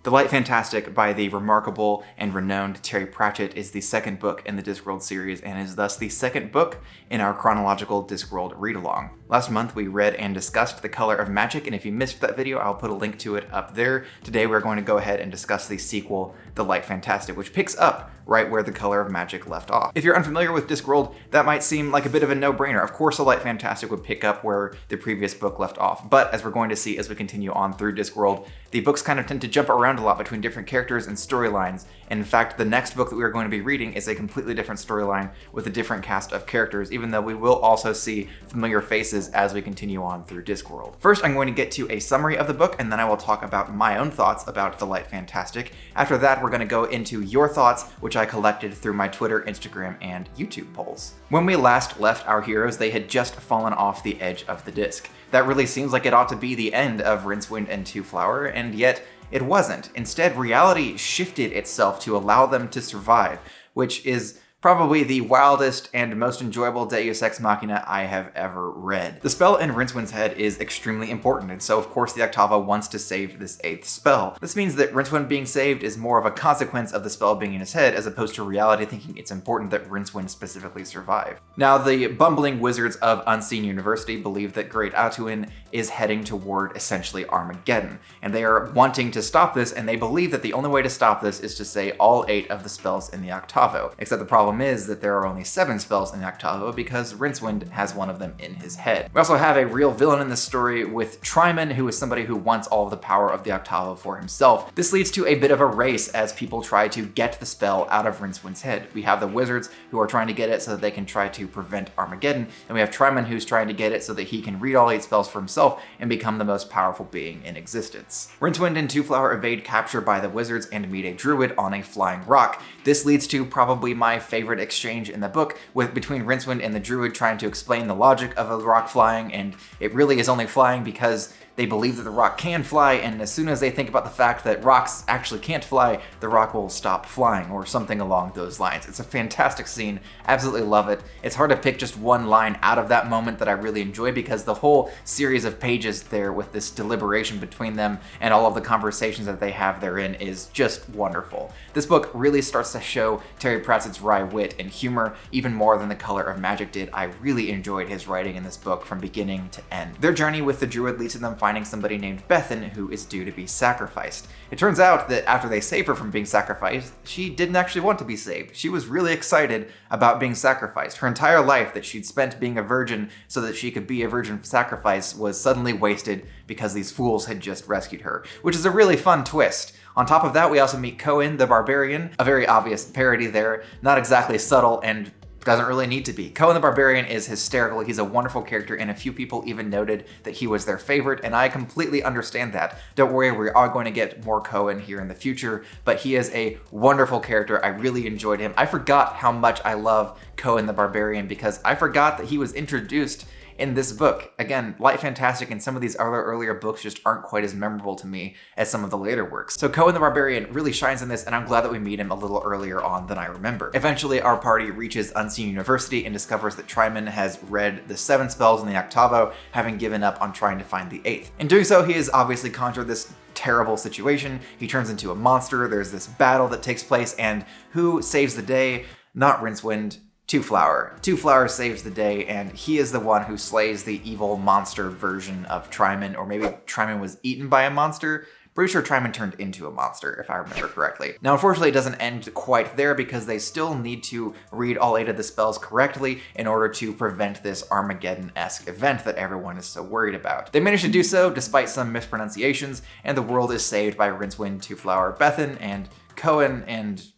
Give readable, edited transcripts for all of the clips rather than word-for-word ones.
The Light Fantastic by the remarkable and renowned Terry Pratchett is the second book in the Discworld series and is thus the second book in our chronological Discworld Read-Along. Last month we read and discussed The Color of Magic, and if you missed that video, I'll put a link to it up there. Today we're going to go ahead and discuss the sequel, The Light Fantastic, which picks up right where The Color of Magic left off. If you're unfamiliar with Discworld, that might seem like a bit of a no-brainer. Of course, The Light Fantastic would pick up where the previous book left off, but as we're going to see as we continue on through Discworld, the books kind of tend to jump around a lot between different characters and storylines. In fact, the next book that we are going to be reading is a completely different storyline with a different cast of characters, even though we will also see familiar faces as we continue on through Discworld. First, I'm going to get to a summary of the book, and then I will talk about my own thoughts about The Light Fantastic. After that, we're going to go into your thoughts, which I collected through my Twitter, Instagram, and YouTube polls. When we last left our heroes, they had just fallen off the edge of the disc. That really seems like it ought to be the end of Rincewind and Twoflower, and yet it wasn't. Instead, reality shifted itself to allow them to survive, which is probably the wildest and most enjoyable Deus Ex Machina I have ever read. The spell in Rincewind's head is extremely important, and so of course the Octava wants to save this 8th spell. This means that Rincewind being saved is more of a consequence of the spell being in his head, as opposed to reality thinking it's important that Rincewind specifically survive. Now, the bumbling wizards of Unseen University believe that Great Atuin is heading toward essentially Armageddon, and they are wanting to stop this, and they believe that the only way to stop this is to say all 8 of the spells in the Octavo, except the problem is that there are only 7 spells in the Octavo because Rincewind has one of them in his head. We also have a real villain in this story with Tryman, who is somebody who wants all of the power of the Octavo for himself. This leads to a bit of a race as people try to get the spell out of Rincewind's head. We have the wizards who are trying to get it so that they can try to prevent Armageddon, and we have Tryman who's trying to get it so that he can read all 8 spells for himself and become the most powerful being in existence. Rincewind and Twoflower evade capture by the wizards and meet a druid on a flying rock. This leads to probably my favorite exchange in the book between Rincewind and the druid trying to explain the logic of a rock flying, and it really is only flying because they believe that the rock can fly, and as soon as they think about the fact that rocks actually can't fly, the rock will stop flying, or something along those lines. It's a fantastic scene, absolutely love it. It's hard to pick just one line out of that moment that I really enjoy, because the whole series of pages there with this deliberation between them and all of the conversations that they have therein is just wonderful. This book really starts to show Terry Pratchett's wry wit and humor even more than The Color of Magic did. I really enjoyed his writing in this book from beginning to end. Their journey with the druid leads to them finding somebody named Bethan who is due to be sacrificed. It turns out that after they save her from being sacrificed, she didn't actually want to be saved. She was really excited about being sacrificed. Her entire life that she'd spent being a virgin so that she could be a virgin sacrifice was suddenly wasted because these fools had just rescued her, which is a really fun twist. On top of that, we also meet Cohen the Barbarian, a very obvious parody there, not exactly subtle and doesn't really need to be. Cohen the Barbarian is hysterical. He's a wonderful character, and a few people even noted that he was their favorite, and I completely understand that. Don't worry, we are going to get more Cohen here in the future, but he is a wonderful character. I really enjoyed him. I forgot how much I love Cohen the Barbarian because I forgot that he was introduced in this book. Again, Light Fantastic and some of these other earlier books just aren't quite as memorable to me as some of the later works. So Cohen the Barbarian really shines in this, and I'm glad that we meet him a little earlier on than I remember. Eventually, our party reaches Unseen University and discovers that Tryman has read the 7 spells in the Octavo, having given up on trying to find the 8th. In doing so, he has obviously conjured this terrible situation. He turns into a monster, there's this battle that takes place, and who saves the day? Not Rincewind, Twoflower. Twoflower saves the day, and he is the one who slays the evil monster version of Tryman, or maybe Tryman was eaten by a monster. Pretty sure Tryman turned into a monster, if I remember correctly. Now, unfortunately, it doesn't end quite there because they still need to read all 8 of the spells correctly in order to prevent this Armageddon-esque event that everyone is so worried about. They manage to do so despite some mispronunciations, and the world is saved by Rincewind, Twoflower, Bethan, and Cohen, and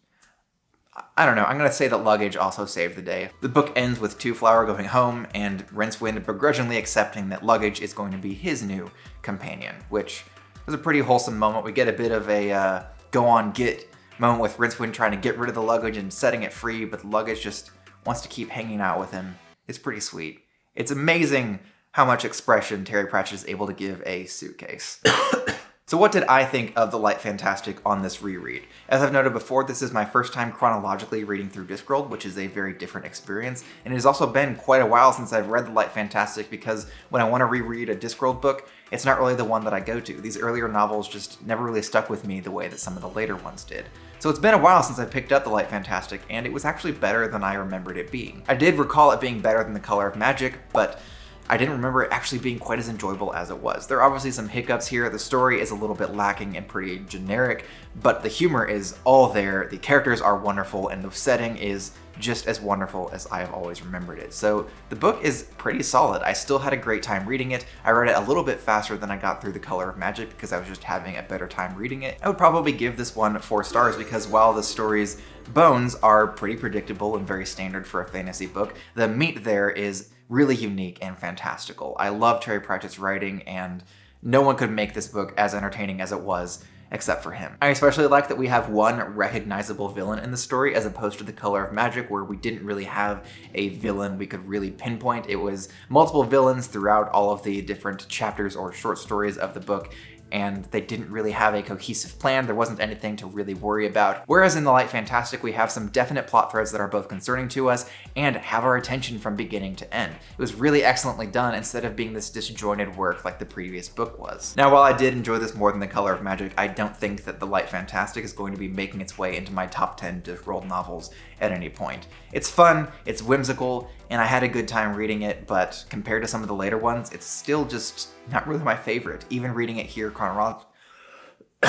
I don't know, I'm gonna say that Luggage also saved the day. The book ends with Twoflower going home and Rincewind begrudgingly accepting that Luggage is going to be his new companion, which was a pretty wholesome moment. We get a bit of a go on get moment with Rincewind trying to get rid of the Luggage and setting it free, but the Luggage just wants to keep hanging out with him. It's pretty sweet. It's amazing how much expression Terry Pratchett is able to give a suitcase. So what did I think of The Light Fantastic on this reread? As I've noted before, this is my first time chronologically reading through Discworld, which is a very different experience, and it has also been quite a while since I've read The Light Fantastic because when I want to reread a Discworld book, it's not really the one that I go to. These earlier novels just never really stuck with me the way that some of the later ones did. So it's been a while since I picked up The Light Fantastic, and it was actually better than I remembered it being. I did recall it being better than The Color of Magic, but I didn't remember it actually being quite as enjoyable as it was. There are obviously some hiccups here. The story is a little bit lacking and pretty generic, but the humor is all there. The characters are wonderful, and the setting is just as wonderful as I have always remembered it. So the book is pretty solid. I still had a great time reading it. I read it a little bit faster than I got through The Color of Magic because I was just having a better time reading it. I would probably give this one 4 stars because while the story's bones are pretty predictable and very standard for a fantasy book, the meat there is really unique and fantastical. I love Terry Pratchett's writing, and no one could make this book as entertaining as it was except for him. I especially like that we have one recognizable villain in the story as opposed to The Color of Magic, where we didn't really have a villain we could really pinpoint. It was multiple villains throughout all of the different chapters or short stories of the book, and they didn't really have a cohesive plan. There wasn't anything to really worry about. Whereas in The Light Fantastic, we have some definite plot threads that are both concerning to us and have our attention from beginning to end. It was really excellently done instead of being this disjointed work like the previous book was. Now, while I did enjoy this more than The Color of Magic, I don't think that The Light Fantastic is going to be making its way into my top 10 Discworld novels at any point. It's fun, it's whimsical, and I had a good time reading it, but compared to some of the later ones, it's still just not really my favorite, even reading it here chronologically.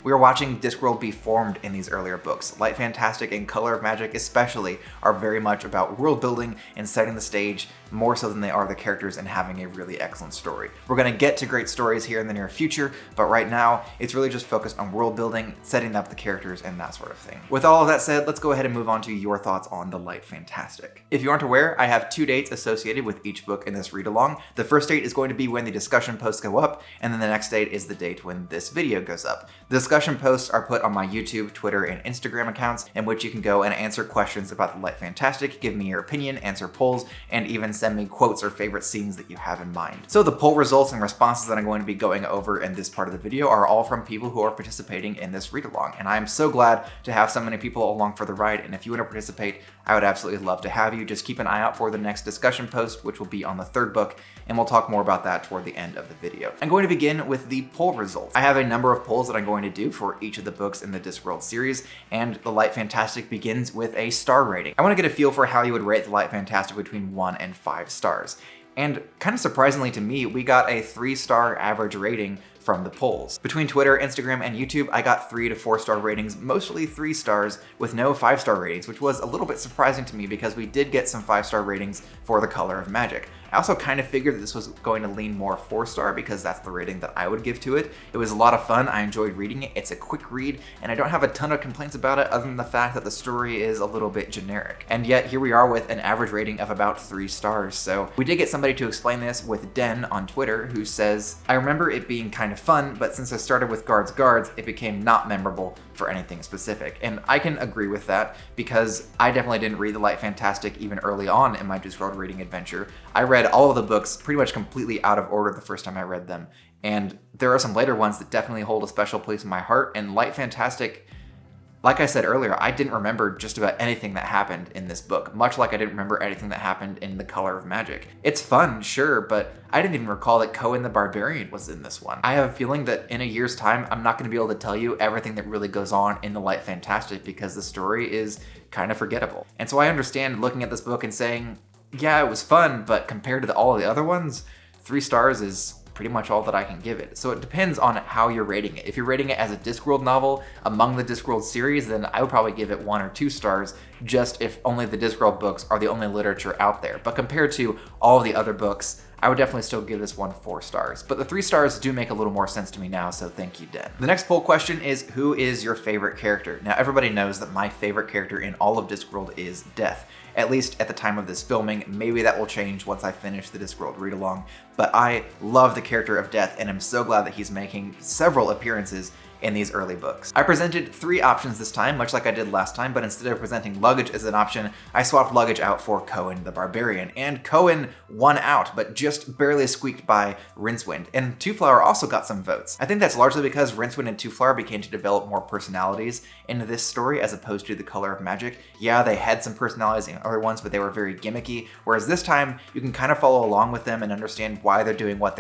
We are watching Discworld be formed in these earlier books. Light Fantastic and Color of Magic especially are very much about world building and setting the stage more so than they are the characters and having a really excellent story. We're going to get to great stories here in the near future, but right now it's really just focused on world building, setting up the characters, and that sort of thing. With all of that said, let's go ahead and move on to your thoughts on The Light Fantastic. If you aren't aware, I have 2 dates associated with each book in this read-along. The first date is going to be when the discussion posts go up, and then the next date is the date when this video goes up. The discussion posts are put on my YouTube, Twitter, and Instagram accounts, in which you can go and answer questions about The Light Fantastic, give me your opinion, answer polls, and even send me quotes or favorite scenes that you have in mind. So the poll results and responses that I'm going to be going over in this part of the video are all from people who are participating in this read-along, and I am so glad to have so many people along for the ride, and if you want to participate, I would absolutely love to have you. Just keep an eye out for the next discussion post, which will be on the 3rd book, and we'll talk more about that toward the end of the video. I'm going to begin with the poll results. I have a number of polls that I'm going to do for each of the books in the Discworld series, and The Light Fantastic begins with a star rating. I want to get a feel for how you would rate The Light Fantastic between 1 and 5 stars. And kind of surprisingly to me, we got a 3-star average rating from the polls. Between Twitter, Instagram, and YouTube, I got 3 to 4-star ratings, mostly 3 stars with no 5-star ratings, which was a little bit surprising to me because we did get some 5-star ratings for The Color of Magic. I also kind of figured that this was going to lean more 4-star because that's the rating that I would give to it. It was a lot of fun, I enjoyed reading it, it's a quick read, and I don't have a ton of complaints about it other than the fact that the story is a little bit generic. And yet here we are with an average rating of about 3 stars. So we did get somebody to explain this with Den on Twitter, who says, "I remember it being kind of fun, but since I started with Guards, it became not memorable for anything specific." And I can agree with that because I definitely didn't read The Light Fantastic even early on in my Discworld reading adventure. I read all of the books pretty much completely out of order the first time I read them, and there are some later ones that definitely hold a special place in my heart, and Light Fantastic, like I said earlier, I didn't remember just about anything that happened in this book, much like I didn't remember anything that happened in The Color of Magic. It's fun, sure, but I didn't even recall that Cohen the Barbarian was in this one. I have a feeling that in a year's time, I'm not going to be able to tell you everything that really goes on in The Light Fantastic because the story is kind of forgettable. And so I understand looking at this book and saying, yeah, it was fun, but compared to all of the other ones, 3 stars is pretty much all that I can give it. So it depends on how you're rating it. If you're rating it as a Discworld novel among the Discworld series, then I would probably give it 1 or 2 stars, just if only the Discworld books are the only literature out there. But compared to all of the other books, I would definitely still give this one 4 stars. But the 3 stars do make a little more sense to me now, so thank you, Den. The next poll question is, who is your favorite character? Now, everybody knows that my favorite character in all of Discworld is Death. At least at the time of this filming. Maybe that will change once I finish the Discworld read-along, but I love the character of Death and I'm so glad that he's making several appearances in these early books. I presented 3 options this time, much like I did last time, but instead of presenting luggage as an option, I swapped luggage out for Cohen the Barbarian. And Cohen won out, but just barely squeaked by Rincewind. And Twoflower also got some votes. I think that's largely because Rincewind and Twoflower began to develop more personalities in this story as opposed to The Color of Magic. Yeah, they had some personalities in other ones, but they were very gimmicky, whereas this time you can kind of follow along with them and understand why they're doing, what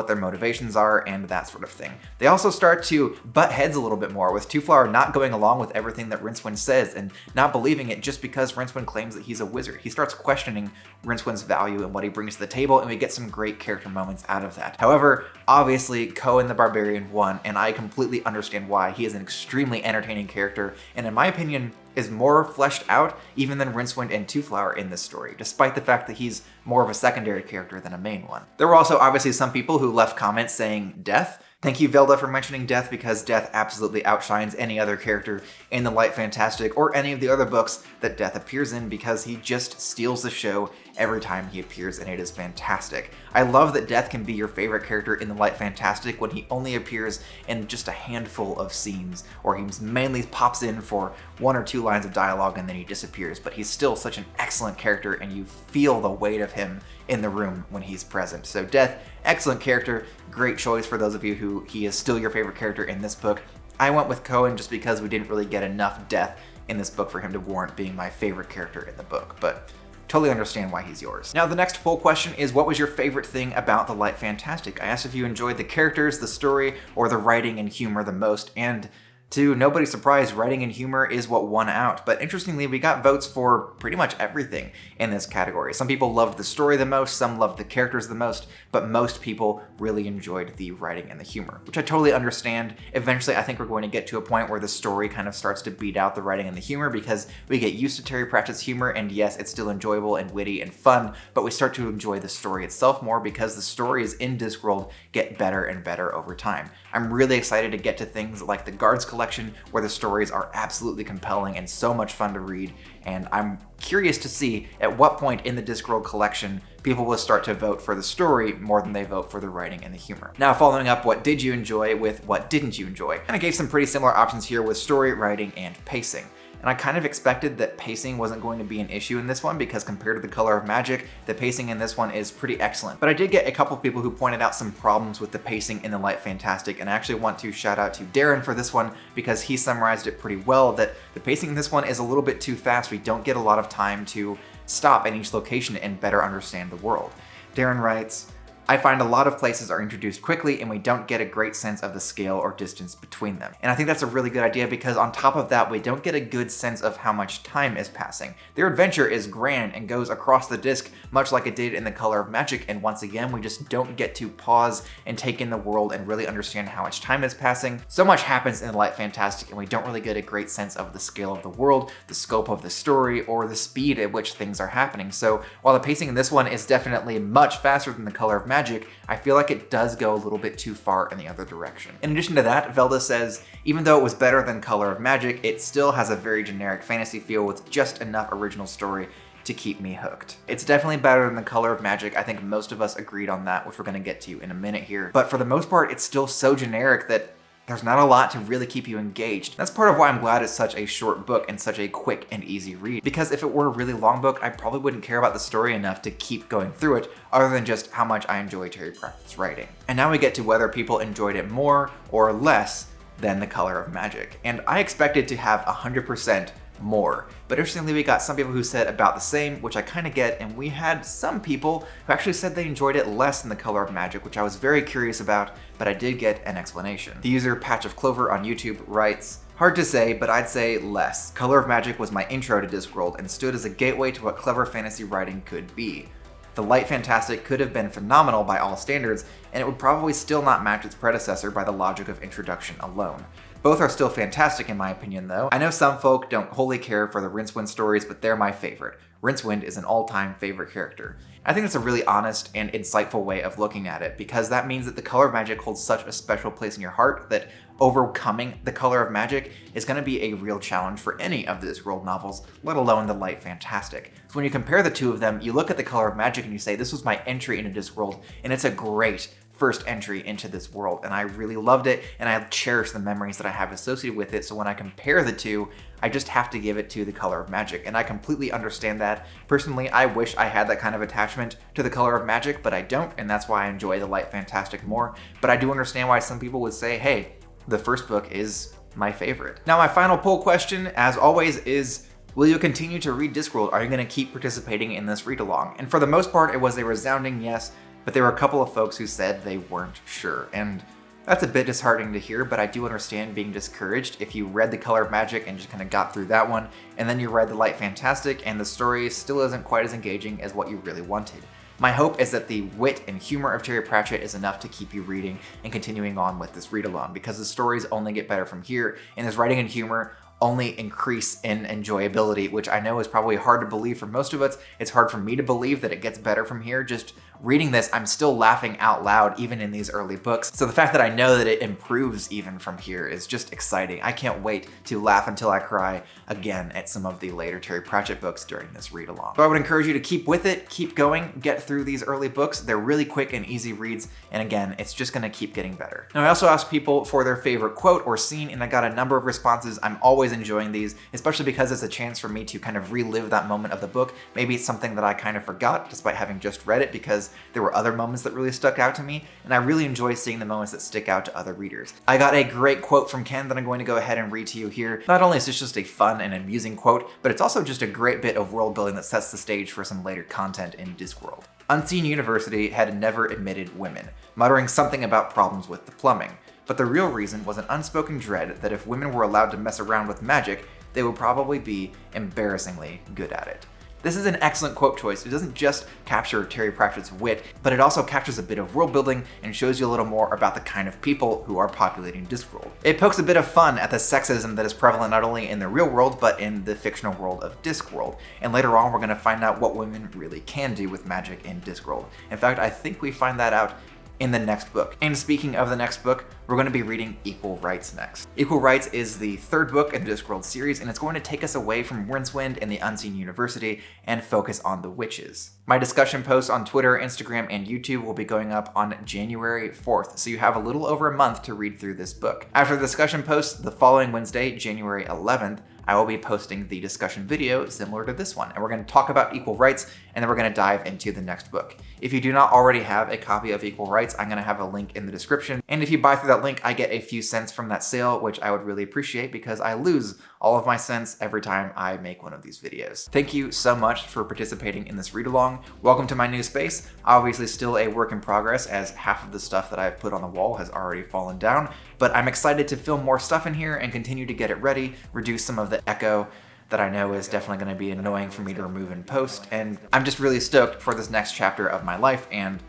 their motivations are, and that sort of thing. They also start to butt heads a little bit more, with Twoflower not going along with everything that Rincewind says and not believing it just because Rincewind claims that he's a wizard. He starts questioning Rincewind's value and what he brings to the table, and we get some great character moments out of that. However, obviously, Cohen the Barbarian won, and I completely understand why. He is an extremely entertaining character, and in my opinion, is more fleshed out even than Rincewind and Twoflower in this story, despite the fact that he's more of a secondary character than a main one. There were also obviously some people who left comments saying death. Thank you, Velda, for mentioning Death, because Death absolutely outshines any other character in the Light Fantastic or any of the other books that Death appears in, because he just steals the show every time he appears, and it is fantastic. I love that Death can be your favorite character in the Light Fantastic when he only appears in just a handful of scenes, or he mainly pops in for 1 or 2 lines of dialogue and then he disappears, but he's still such an excellent character and you feel the weight of him in the room when he's present. So Death, excellent character, great choice for those of you who he is still your favorite character in this book. I went with Cohen just because we didn't really get enough Death in this book for him to warrant being my favorite character in the book, but totally understand why he's yours. Now, the next poll question is, what was your favorite thing about the Light Fantastic? I asked if you enjoyed the characters, the story, or the writing and humor the most, and to nobody's surprise, writing and humor is what won out. But interestingly, we got votes for pretty much everything in this category. Some people loved the story the most, some loved the characters the most, but most people really enjoyed the writing and the humor, which I totally understand. Eventually, I think we're going to get to a point where the story kind of starts to beat out the writing and the humor because we get used to Terry Pratchett's humor, and yes, it's still enjoyable and witty and fun, but we start to enjoy the story itself more because the stories in Discworld get better and better over time. I'm really excited to get to things like the Guards Collection, where the stories are absolutely compelling and so much fun to read, and I'm curious to see at what point in the Discworld collection people will start to vote for the story more than they vote for the writing and the humor. Now, following up what did you enjoy with what didn't you enjoy, and I gave some pretty similar options here with story, writing, and pacing. And I kind of expected that pacing wasn't going to be an issue in this one because compared to The Color of Magic, the pacing in this one is pretty excellent. But I did get a couple people who pointed out some problems with the pacing in the Light Fantastic, and I actually want to shout out to Darren for this one because he summarized it pretty well, that the pacing in this one is a little bit too fast. We don't get a lot of time to stop at each location and better understand the world. Darren writes, I find a lot of places are introduced quickly and we don't get a great sense of the scale or distance between them. And I think that's a really good idea because on top of that, we don't get a good sense of how much time is passing. Their adventure is grand and goes across the disc much like it did in The Color of Magic, and once again, we just don't get to pause and take in the world and really understand how much time is passing. So much happens in the Light Fantastic and we don't really get a great sense of the scale of the world, the scope of the story, or the speed at which things are happening. So while the pacing in this one is definitely much faster than The Color of Magic, I feel like it does go a little bit too far in the other direction. In addition to that, Velda says, even though it was better than Color of Magic, it still has a very generic fantasy feel with just enough original story to keep me hooked. It's definitely better than The Color of Magic. I think most of us agreed on that, which we're going to get to in a minute here. But for the most part, it's still so generic that there's not a lot to really keep you engaged. That's part of why I'm glad it's such a short book and such a quick and easy read. Because if it were a really long book, I probably wouldn't care about the story enough to keep going through it, other than just how much I enjoy Terry Pratchett's writing. And now we get to whether people enjoyed it more or less than The Color of Magic. And I expected to have 100% more. But interestingly, we got some people who said about the same, which I kind of get, and we had some people who actually said they enjoyed it less than The Color of Magic, which I was very curious about, but I did get an explanation. The user Patch of Clover on YouTube writes, hard to say, but I'd say less. Color of Magic was my intro to Discworld and stood as a gateway to what clever fantasy writing could be. The Light Fantastic could have been phenomenal by all standards, and it would probably still not match its predecessor by the logic of introduction alone. Both are still fantastic in my opinion though. I know some folk don't wholly care for the Rincewind stories, but they're my favorite. Rincewind is an all-time favorite character. I think that's a really honest and insightful way of looking at it, because that means that The Color of Magic holds such a special place in your heart that overcoming The Color of Magic is going to be a real challenge for any of the Discworld novels, let alone the Light Fantastic. So when you compare the two of them, you look at The Color of Magic and you say, this was my entry into Discworld, and it's a great first entry into this world, and I really loved it, and I cherish the memories that I have associated with it. So when I compare the two, I just have to give it to The Color of Magic, and I completely understand that. Personally, I wish I had that kind of attachment to The Color of Magic, but I don't, and that's why I enjoy The Light Fantastic more. But I do understand why some people would say, hey, the first book is my favorite. Now, my final poll question, as always, is will you continue to read Discworld? Are you going to keep participating in this read-along? And for the most part, it was a resounding yes, but there were a couple of folks who said they weren't sure. And that's a bit disheartening to hear, but I do understand being discouraged if you read The Color of Magic and just kind of got through that one, and then you read The Light Fantastic and the story still isn't quite as engaging as what you really wanted. My hope is that the wit and humor of Terry Pratchett is enough to keep you reading and continuing on with this read-along, because the stories only get better from here, and his writing and humor only increase in enjoyability, which I know is probably hard to believe for most of us. It's hard for me to believe that it gets better from here. Just reading this, I'm still laughing out loud even in these early books. So the fact that I know that it improves even from here is just exciting. I can't wait to laugh until I cry again at some of the later Terry Pratchett books during this read-along. So I would encourage you to keep with it, keep going, get through these early books. They're really quick and easy reads, and again, it's just gonna keep getting better. Now, I also asked people for their favorite quote or scene, and I got a number of responses. I'm always enjoying these, especially because it's a chance for me to kind of relive that moment of the book. Maybe it's something that I kind of forgot despite having just read it, because there were other moments that really stuck out to me, and I really enjoy seeing the moments that stick out to other readers. I got a great quote from Ken that I'm going to go ahead and read to you here. Not only is this just a fun and amusing quote, but it's also just a great bit of world building that sets the stage for some later content in Discworld. Unseen University had never admitted women, muttering something about problems with the plumbing. But the real reason was an unspoken dread that if women were allowed to mess around with magic, they would probably be embarrassingly good at it. This is an excellent quote choice. It doesn't just capture Terry Pratchett's wit, but it also captures a bit of world building and shows you a little more about the kind of people who are populating Discworld. It pokes a bit of fun at the sexism that is prevalent not only in the real world, but in the fictional world of Discworld. And later on, we're going to find out what women really can do with magic in Discworld. In fact, I think we find that out in the next book. And speaking of the next book, we're going to be reading Equal Rights next. Equal Rights is the third book in the Discworld series, and it's going to take us away from Rincewind and the Unseen University and focus on the witches. My discussion posts on Twitter, Instagram, and YouTube will be going up on January 4th, so you have a little over a month to read through this book. After the discussion posts, the following Wednesday, January 11th, I will be posting the discussion video similar to this one, and we're going to talk about Equal Rights, and then we're going to dive into the next book. If you do not already have a copy of Equal Rights, I'm going to have a link in the description, and if you buy through that link, I get a few cents from that sale, which I would really appreciate because I lose all of my cents every time I make one of these videos. Thank you so much for participating in this read-along. Welcome to my new space. Obviously still a work in progress, as half of the stuff that I've put on the wall has already fallen down, but I'm excited to film more stuff in here and continue to get it ready, reduce some of the echo that I know is definitely going to be annoying for me to remove in post, and I'm just really stoked for this next chapter of my life and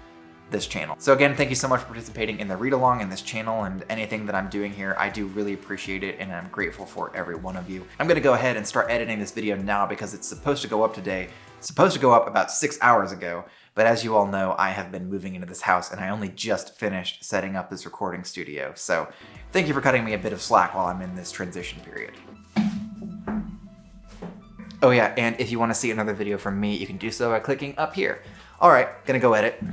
this channel. So again, thank you so much for participating in the read-along in this channel and anything that I'm doing here. I do really appreciate it, and I'm grateful for every one of you. I'm going to go ahead and start editing this video now because it's supposed to go up today. It's supposed to go up about 6 hours ago, but as you all know, I have been moving into this house and I only just finished setting up this recording studio. So thank you for cutting me a bit of slack while I'm in this transition period. Oh yeah, and if you want to see another video from me, you can do so by clicking up here. All right, gonna go edit.